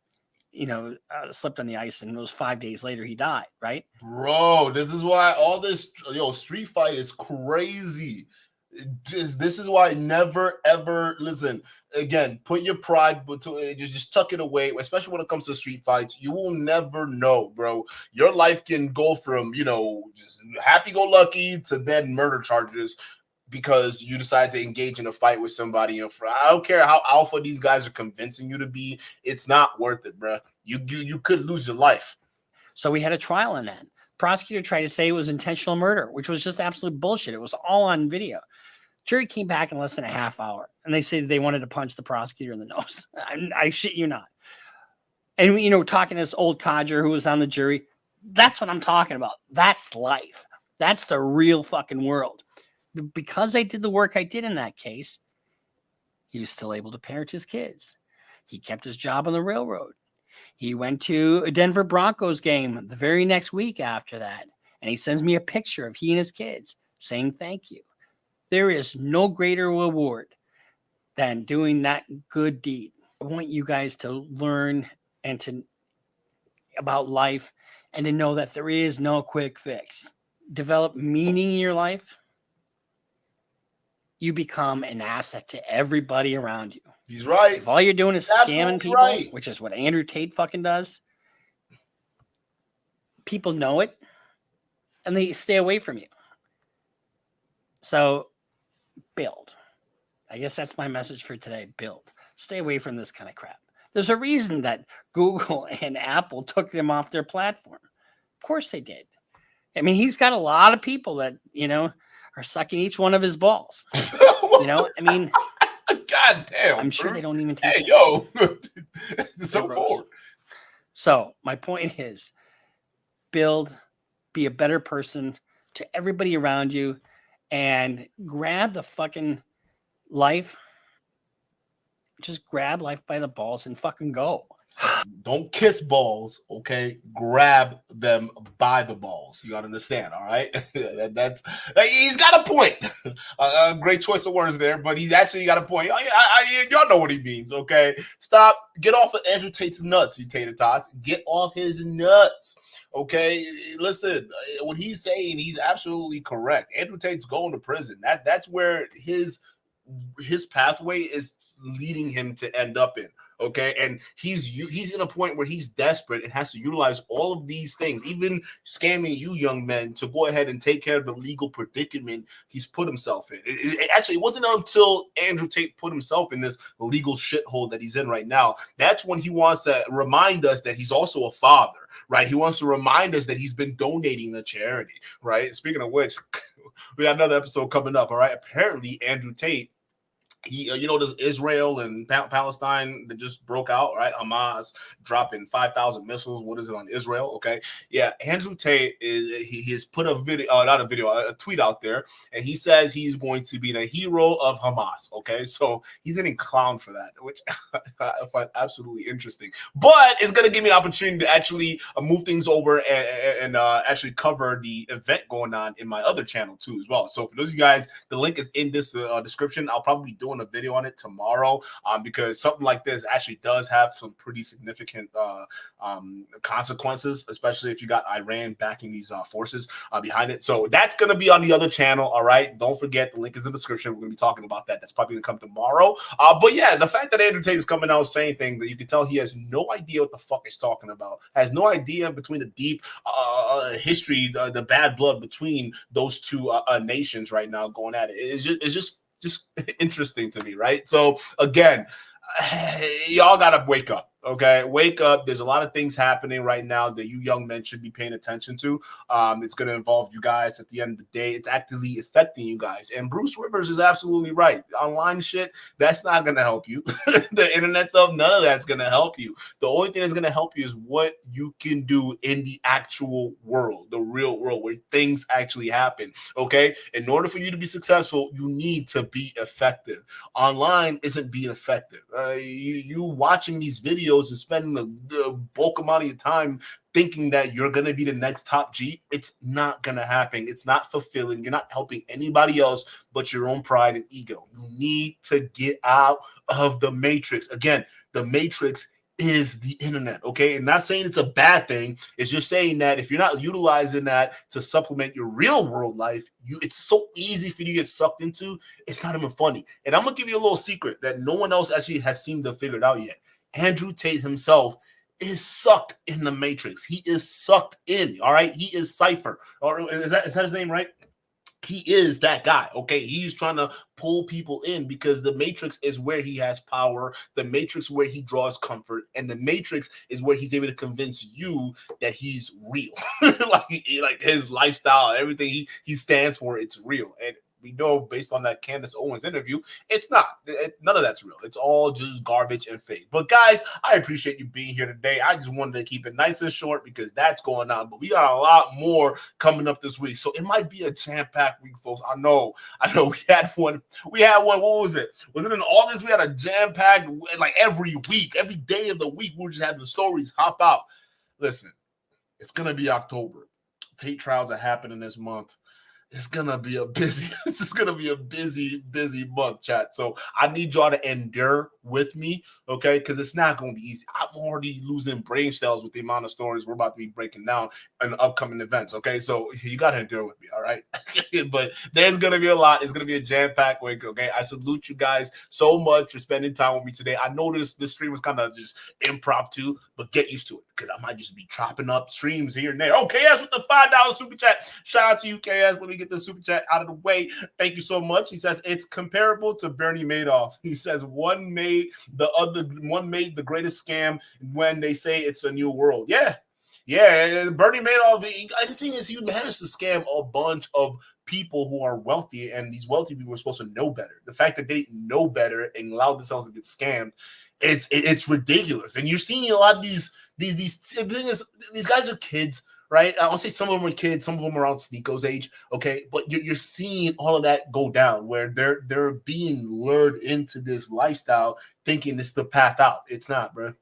B: you know, slipped on the ice, and it was 5 days later he died. Right,
A: bro. This is why all this street fight is crazy. This is why never ever listen again. Put your pride, but just tuck it away. Especially when it comes to street fights, you will never know, bro. Your life can go from just happy-go-lucky to then murder charges because you decide to engage in a fight with somebody. I don't care how alpha these guys are convincing you to be. It's not worth it, bro. You could lose your life.
B: So we had a trial on that. Prosecutor tried to say it was intentional murder, which was just absolute bullshit. It was all on video. Jury came back in less than a half hour, and they said they wanted to punch the prosecutor in the nose. I shit you not. And, you know, talking to this old codger who was on the jury, that's what I'm talking about. That's life. That's the real fucking world. Because I did the work I did in that case, he was still able to parent his kids. He kept his job on the railroad. He went to a Denver Broncos game the very next week after that, and he sends me a picture of he and his kids saying thank you. There is no greater reward than doing that good deed. I want you guys to learn about life and to know that there is no quick fix. Develop meaning in your life. You become an asset to everybody around you.
A: He's right.
B: If all you're doing is scamming people, right, which is what Andrew Tate fucking does, people know it and they stay away from you. So build. I guess that's my message for today. Build. Stay away from this kind of crap. There's a reason that Google and Apple took them off their platform. Of course they did. I mean, he's got a lot of people that, you know, are sucking each one of his balls. You know, I mean,
A: God damn.
B: I'm sure they don't even taste it.
A: Yo. So forward.
B: So my point is build, be a better person to everybody around you, and grab the fucking life. Just grab life by the balls and fucking go.
A: Don't kiss balls, okay? Grab them by the balls. You gotta understand, all right? He's got a point. A great choice of words there, but he's actually got a point. Y'all know what he means, okay? Stop. Get off of Andrew Tate's nuts, you tater tots. Get off his nuts. Okay, listen, what he's saying, he's absolutely correct. Andrew Tate's going to prison. That's where his pathway is leading him to end up in. Okay, and he's in a point where he's desperate and has to utilize all of these things, even scamming you young men, to go ahead and take care of the legal predicament he's put himself in. It wasn't until Andrew Tate put himself in this legal shithole that he's in right now. That's when he wants to remind us that he's also a father, right? He wants to remind us that he's been donating to charity, right? Speaking of which, we got another episode coming up, all right? Apparently, Andrew Tate, he, there's Israel and Palestine that just broke out, right? Hamas dropping 5,000 missiles. What is it on Israel? Okay, yeah. Andrew Tate he has put a tweet out there, and he says he's going to be the hero of Hamas. Okay, so he's getting clowned for that, which I find absolutely interesting. But it's going to give me an opportunity to actually move things over and actually cover the event going on in my other channel too as well. So for those of you guys, the link is in this description. I'll probably be doing a video on it tomorrow because something like this actually does have some pretty significant consequences, especially if you got Iran backing these forces behind it. So that's going to be on the other channel. All right, don't forget, the link is in the description. We're going to be talking about that. That's probably going to come tomorrow. But yeah, the fact that Andrew Tate is coming out saying things that you can tell he has no idea what the fuck he's talking about, has no idea between the deep history, the bad blood between those two nations right now going at it. It's just interesting to me, right? So again, y'all gotta wake up. Okay, wake up. There's a lot of things happening right now that you young men should be paying attention to. It's going to involve you guys at the end of the day. It's actively affecting you guys. And Bruce Rivers is absolutely right. Online shit, that's not going to help you. The internet stuff, none of that's going to help you. The only thing that's going to help you is what you can do in the actual world, the real world, where things actually happen. Okay, in order for you to be successful, you need to be effective. Online isn't being effective. You watching these videos and spending the bulk amount of your time thinking that you're going to be the next top G, it's not going to happen. It's not fulfilling. You're not helping anybody else but your own pride and ego. You need to get out of the matrix. Again, the matrix is the internet, okay? And not saying it's a bad thing. It's just saying that if you're not utilizing that to supplement your real world life, it's so easy for you to get sucked into, it's not even funny. And I'm going to give you a little secret that no one else actually has seemed to figure it out yet. Andrew Tate himself is sucked in the matrix. He is sucked in, all right? He is Cypher. Or is that his name, right? He is that guy, okay? He's trying to pull people in because the matrix is where he has power. The matrix where he draws comfort. And the matrix is where he's able to convince you that he's real. like his lifestyle, everything he stands for, it's real. And we know based on that Candace Owens interview, it's not. None of that's real. It's all just garbage and fake. But guys, I appreciate you being here today. I just wanted to keep it nice and short because that's going on. But we got a lot more coming up this week. So it might be a jam-packed week, folks. I know. We had one. What was it? Was it in August? We had a jam-packed, like every week, every day of the week, we were just having the stories hop out. Listen, it's going to be October. Tate trials are happening this month. It's gonna be a busy month, chat. So I need y'all to endure with me, okay? Because it's not gonna be easy. I'm already losing brain cells with the amount of stories we're about to be breaking down in upcoming events, okay? So you gotta endure with me, all right? But there's gonna be a lot. It's gonna be a jam-packed week, okay? I salute you guys so much for spending time with me today. I know this stream was kind of just impromptu, but get used to it because I might just be chopping up streams here and there. Oh, KS with the $5 super chat. Shout out to you, KS. Let me get the super chat out of the way. Thank you so much. He says it's comparable to Bernie Madoff. He says one made the greatest scam when they say it's a new world. Yeah, Bernie Madoff. The thing is, he managed to scam a bunch of people who are wealthy, and these wealthy people are supposed to know better. The fact that they didn't know better and allowed themselves to get scammed, it's ridiculous. And you're seeing a lot of these guys are kids. Right, I'll say some of them are kids, some of them are around Sneako's age. Okay, but you're seeing all of that go down where they're being lured into this lifestyle, thinking it's the path out. It's not, bro.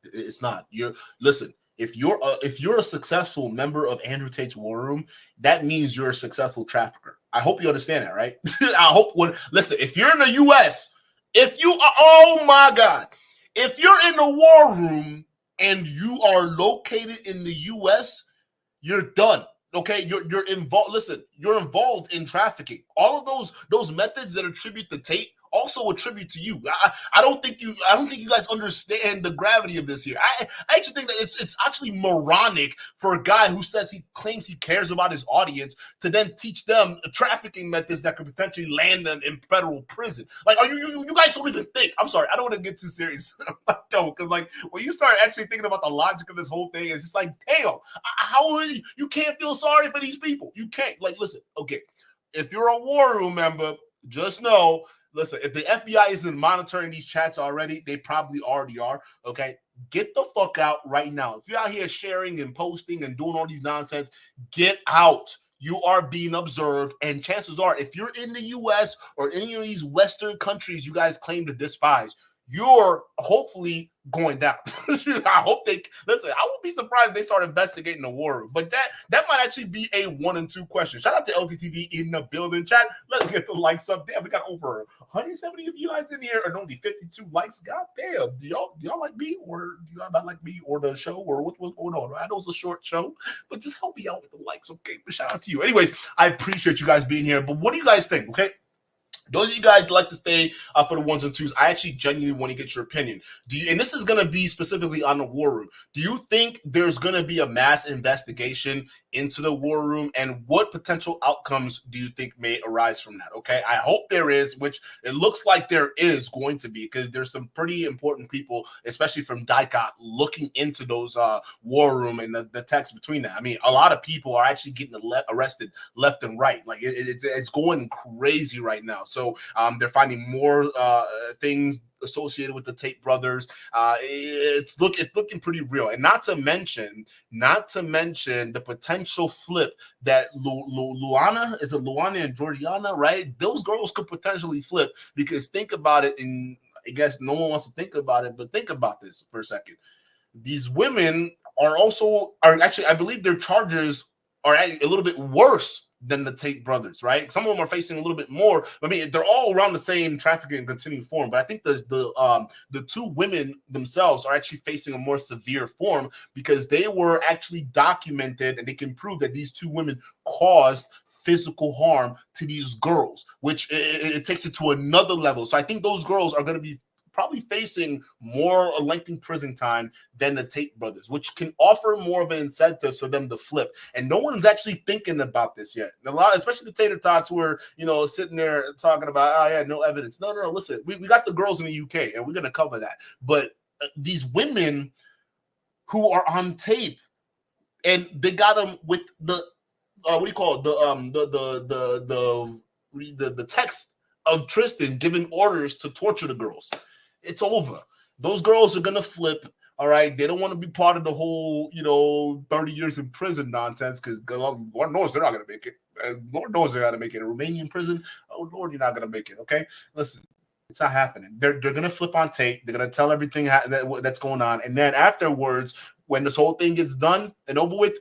A: It's not. Listen. If you're a successful member of Andrew Tate's War Room, that means you're a successful trafficker. I hope you understand that, right? Listen. If you're in the U.S., oh my God, if you're in the War Room and you are located in the U.S., you're done. Okay, you're involved. Listen, you're involved in trafficking. All of those methods that attribute to Tate also attribute to you. I don't think you guys understand the gravity of this here. I actually think that it's actually moronic for a guy who says he claims he cares about his audience to then teach them trafficking methods that could potentially land them in federal prison. Like, are you guys don't even think? I'm sorry, I don't want to get too serious. No, because like when you start actually thinking about the logic of this whole thing, it's just like, damn, how you can't feel sorry for these people. You can't. Like, listen, okay, if you're a War Room member, just know. Listen, if the FBI isn't monitoring these chats already, they probably already are, okay? Get the fuck out right now. If you're out here sharing and posting and doing all these nonsense, get out. You are being observed, and chances are, if you're in the U.S. or any of these Western countries you guys claim to despise, you're hopefully going down. I hope they listen. I won't be surprised if they start investigating the war room, but that might actually be a 1 and 2 question. Shout out to LTTV in the building chat. Let's get the likes up. Damn, we got over 170 of you guys in here, and only 52 likes. God damn, do y'all like me, or do y'all not like me, or the show, or what's going on? I know it's a short show, but just help me out with the likes, okay? But shout out to you. Anyways, I appreciate you guys being here. But what do you guys think? Okay. Those of you guys like to stay for the 1s and 2s, I actually genuinely want to get your opinion. And this is going to be specifically on the War Room. Do you think there's going to be a mass investigation into the war room, and what potential outcomes do you think may arise from that? Okay, I hope there is, which it looks like there is going to be, because there's some pretty important people, especially from Dicot, looking into those war room and the text between that. I mean, a lot of people are actually getting arrested left and right. Like it's going crazy right now. So they're finding more things associated with the Tate brothers. It's looking pretty real, and not to mention the potential flip that Luana and Georgiana, right? Those girls could potentially flip, because think about it, and I guess no one wants to think about it, but think about this for a second. These women are actually, I believe their charges are a little bit worse than the Tate brothers, right? Some of them are facing a little bit more. I mean, they're all around the same trafficking and continuing form, but I think the two women themselves are actually facing a more severe form, because they were actually documented, and they can prove that these two women caused physical harm to these girls, which it takes it to another level. So I think those girls are going to be probably facing more lengthy prison time than the Tate brothers, which can offer more of an incentive for them to flip. And no one's actually thinking about this yet. A lot, especially the tater tots, who are, sitting there talking about, oh yeah, no evidence. No, listen, we got the girls in the UK, and we're going to cover that. But these women who are on tape, and they got them with the what do you call it? The text of Tristan giving orders to torture the girls. It's over. Those girls are gonna flip. All right, they don't want to be part of the whole, 30 years in prison nonsense, because Lord knows they're not gonna make it. Lord knows they're not gonna make it. A Romanian prison, oh Lord, you're not gonna make it. Okay, listen, it's not happening. They're gonna flip on Tate. They're gonna tell everything that's going on, and then afterwards, when this whole thing gets done and over with,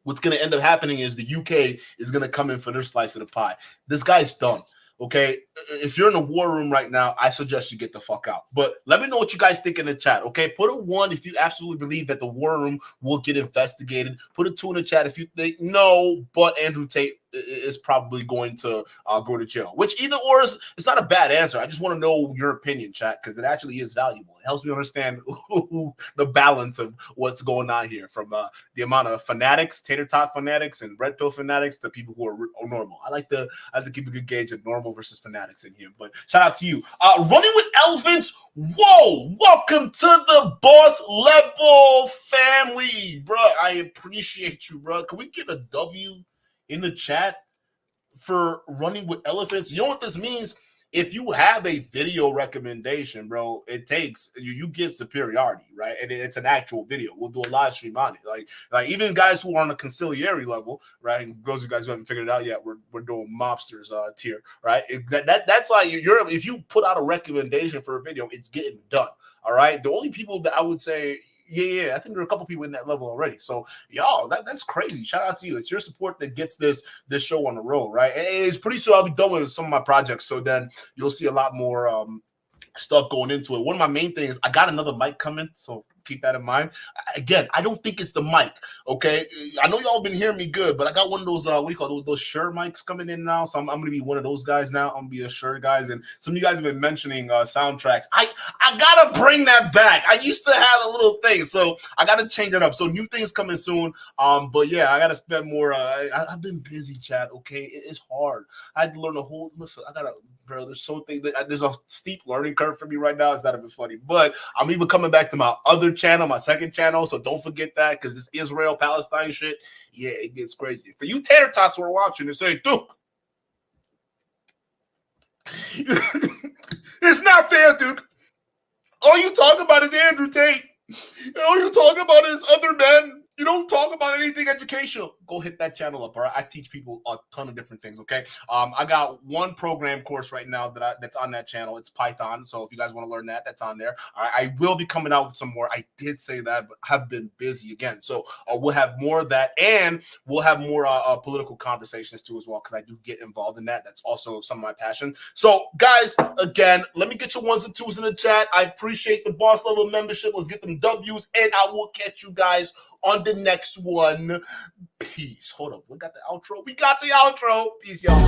A: what's going to end up happening is the UK is going to come in for their slice of the pie. This guy's done. Okay, if you're in the war room right now, I suggest you get the fuck out. But let me know what you guys think in the chat. Okay, put a 1 if you absolutely believe that the war room will get investigated. Put a 2 in the chat if you think no, but Andrew Tate is probably going to go to jail. Which either or is, it's not a bad answer. I just want to know your opinion, chat, because it actually is valuable. It helps me understand the balance of what's going on here, from the amount of fanatics, tater tot fanatics, and red pill fanatics, to people who are normal. I like to keep a good gauge of normal versus fanatics in here. But shout out to you. Running with Elephants. Whoa, welcome to the boss level family, bro. I appreciate you, bro. Can we get a W in the chat for Running with Elephants? You know what this means? If you have a video recommendation, bro, it takes you get superiority, right? And it's an actual video. We'll do a live stream on it. Like even guys who are on a conciliary level, right? And those of you guys who haven't figured it out yet, we're doing mobsters tier, right? That's like if you put out a recommendation for a video, it's getting done. All right. The only people that I would say, yeah, I think there are a couple people in that level already. So, y'all, that's crazy. Shout out to you. It's your support that gets this show on the road, right? And it's pretty soon I'll be done with some of my projects, so then you'll see a lot more stuff going into it. One of my main things, I got another mic coming, so keep that in mind. Again, I don't think it's the mic, okay? I know y'all been hearing me good, but I got one of those, what do you call those Shure mics coming in now, so I'm going to be one of those guys now. I'm going to be a Shure guys, and some of you guys have been mentioning soundtracks. I got to bring that back. I used to have a little thing, so I got to change it up. So new things coming soon, but yeah, I got to spend more. I've been busy, chat, okay? It's hard. I had to learn listen, I got to, bro, there's a steep learning curve for me right now. It's not even funny, but I'm even coming back to my other channel, my second channel, so don't forget that, because this Israel Palestine shit, yeah, it gets crazy. For you tater tots who are watching and say, Duke, it's not fair, Duke. All you talk about is Andrew Tate. All you talk about is other men. You don't talk about anything educational. Go hit that channel up, all right? I teach people a ton of different things, okay? I got one program course right now that's on that channel. It's Python, so if you guys want to learn that, that's on there. All right, I will be coming out with some more. I did say that, but have been busy again. So we'll have more of that, and we'll have more political conversations too as well, because I do get involved in that. That's also some of my passion. So, guys, again, let me get your 1s and 2s in the chat. I appreciate the boss level membership. Let's get them W's, and I will catch you guys on the next one. Peace. Hold up. We got the outro. Peace, y'all.